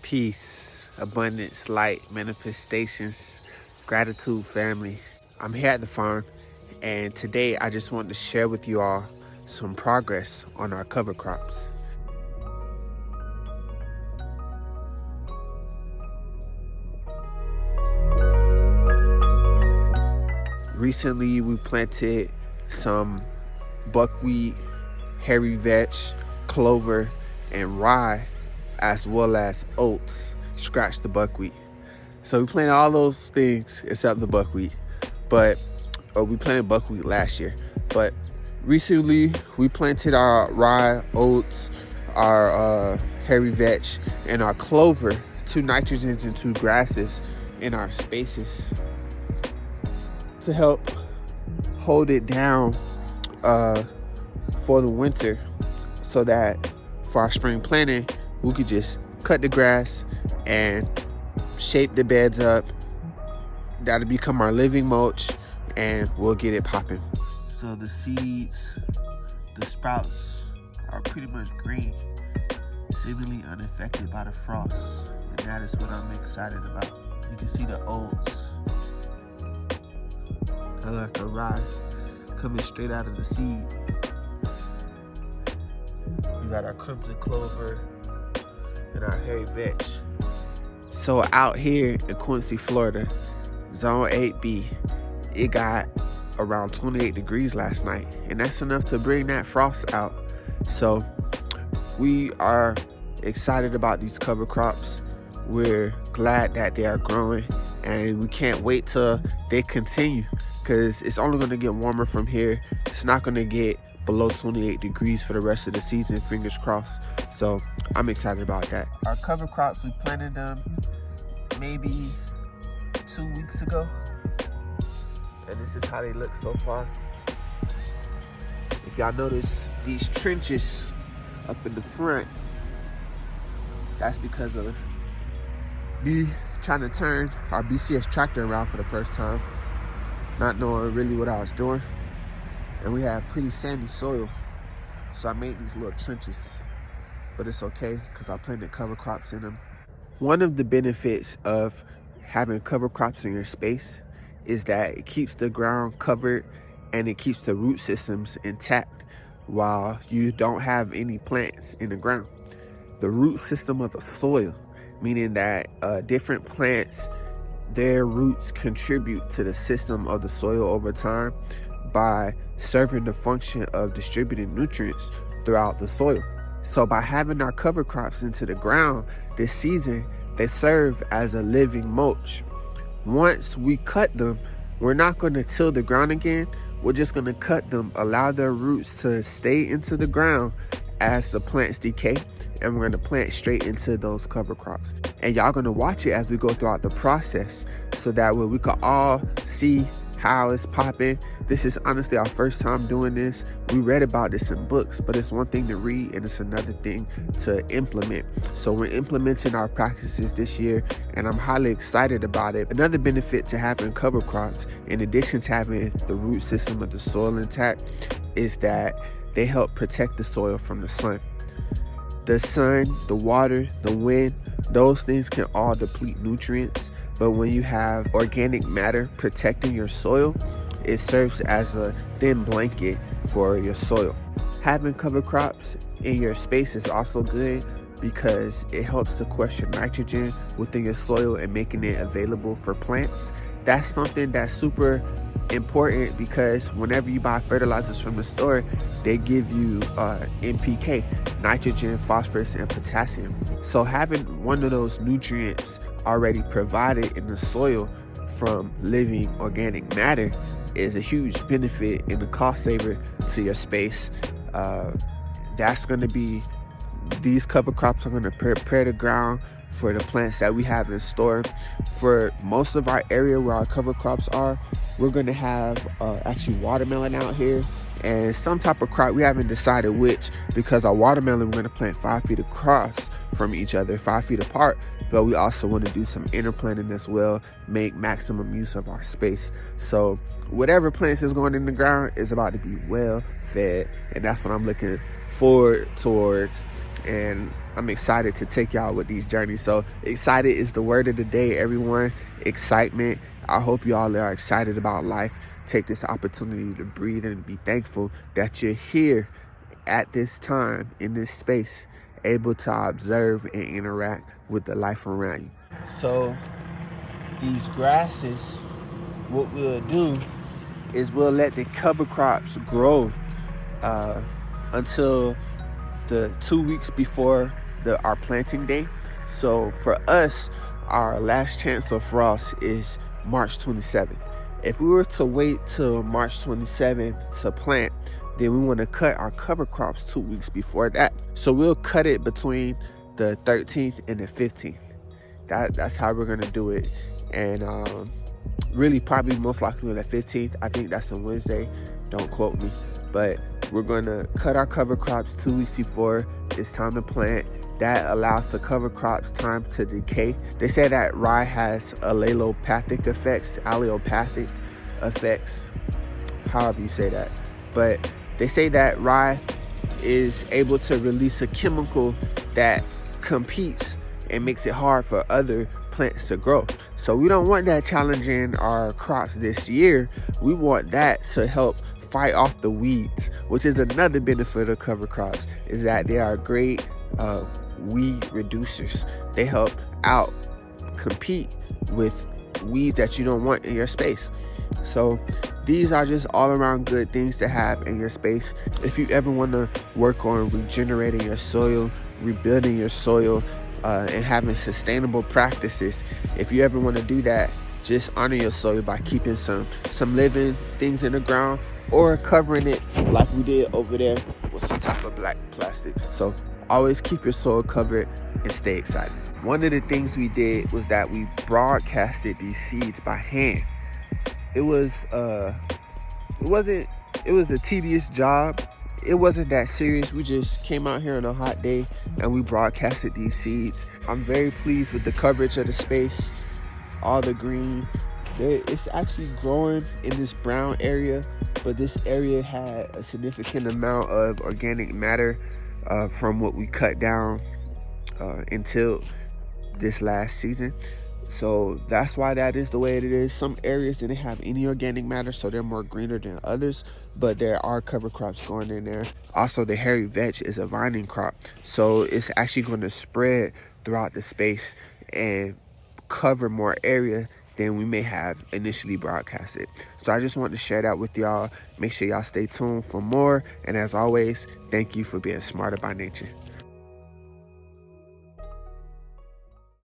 Peace, abundance, light, manifestations, gratitude, family. I'm here at the farm, and today I just wanted to share with you all some progress on our cover crops. Recently, we planted some buckwheat, hairy vetch, clover, and rye, as well as oats. Scratch the buckwheat. So we planted all those things except the buckwheat. But we planted buckwheat last year. But recently, we planted our rye, oats, our hairy vetch, and our clover, 2 nitrogens and 2 grasses in our spaces to help hold it down for the winter, so that for our spring planting we could just cut the grass and shape the beds up. That'll become our living mulch, and we'll get it popping. So the seeds, the sprouts are pretty much green, seemingly unaffected by the frost, and that is what I'm excited about. You can see the oats, kind of like a rye coming straight out of the seed. We got our crimson clover and our hairy vetch. So out here in Quincy, Florida, Zone 8B, it got around 28 degrees last night, and that's enough to bring that frost out. So we are excited about these cover crops. We're glad that they are growing, and we can't wait till they continue, because it's only going to get warmer from here. It's not going to get below 28 degrees for the rest of the season, fingers crossed. So I'm excited about that. Our cover crops, we planted them maybe 2 weeks ago, and this is how they look so far. If y'all notice these trenches up in the front, that's because of me trying to turn our BCS tractor around for the first time, not knowing really what I was doing. And we have pretty sandy soil, so I made these little trenches, but it's okay because I planted cover crops in them. One of the benefits of having cover crops in your space is that it keeps the ground covered and it keeps the root systems intact while you don't have any plants in the ground. The root system of the soil, meaning that different plants, their roots contribute to the system of the soil over time by serving the function of distributing nutrients throughout the soil. So by having our cover crops into the ground this season, they serve as a living mulch. Once we cut them, we're not going to till the ground again. We're just going to cut them, allow their roots to stay into the ground as the plants decay, and we're going to plant straight into those cover crops. And y'all going to watch it as we go throughout the process, so that way we can all see how it's popping. This is honestly our first time doing this. We read about this in books, but it's one thing to read and it's another thing to implement. So we're implementing our practices this year, and I'm highly excited about it. Another benefit to having cover crops, in addition to having the root system of the soil intact, is that they help protect the soil from the sun. The sun, the water, the wind, those things can all deplete nutrients. But when you have organic matter protecting your soil, it serves as a thin blanket for your soil. Having cover crops in your space is also good because it helps sequester nitrogen within your soil and making it available for plants. That's something that's super important, because whenever you buy fertilizers from the store, they give you NPK, nitrogen, phosphorus, and potassium. So having one of those nutrients already provided in the soil from living organic matter is a huge benefit and a cost saver to your space. That's going to be, these cover crops are going to prepare the ground for the plants that we have in store. For most of our area where our cover crops are, we're going to have actually watermelon out here and some type of crop. We haven't decided which, because our watermelon we're going to plant 5 feet across from each other, 5 feed apart, but we also want to do some interplanting as well, make maximum use of our space. So whatever plants is going in the ground is about to be well fed, and that's what I'm looking forward towards. And I'm excited to take y'all with these journeys. So excited is the word of the day, everyone. Excitement. I hope y'all are excited about life. Take this opportunity to breathe and be thankful that you're here at this time, in this space, able to observe and interact with the life around you. So these grasses, what we'll do is we'll let the cover crops grow until the 2 weeks before our planting day. So for us, our last chance of frost is March 27th. If we were to wait till March 27th to plant, then we want to cut our cover crops 2 weeks before that. So we'll cut it between the 13th and the 15th. That's how we're gonna do it. And really probably most likely on the 15th. I think that's a Wednesday, don't quote me. But we're gonna cut our cover crops 2 weeks before it's time to plant. That allows the cover crops time to decay. They say that rye has allelopathic effects, however you say that. But they say that rye is able to release a chemical that competes and makes it hard for other plants to grow. So we don't want that challenging our crops this year. We want that to help fight off the weeds, which is another benefit of cover crops, is that they are great weed reducers. They help out compete with weeds that you don't want in your space. So these are just all around good things to have in your space. If you ever want to work on regenerating your soil, rebuilding your soil, and having sustainable practices, if you ever want to do that, just honor your soil by keeping some living things in the ground or covering it like we did over there with some type of black plastic. So always keep your soil covered and stay excited. One of the things we did was that we broadcasted these seeds by hand. It was a tedious job. It wasn't that serious. We just came out here on a hot day and we broadcasted these seeds. I'm very pleased with the coverage of the space, all the green. It's actually growing in this brown area, but this area had a significant amount of organic matter from what we cut down until this last season. So that's why that is the way it is. Some areas didn't have any organic matter, so they're more greener than others, but there are cover crops going in there. Also, the hairy vetch is a vining crop, so it's actually going to spread throughout the space and cover more area than we may have initially broadcasted. So I just want to share that with y'all. Make sure y'all stay tuned for more, and as always, thank you for being smarter by nature.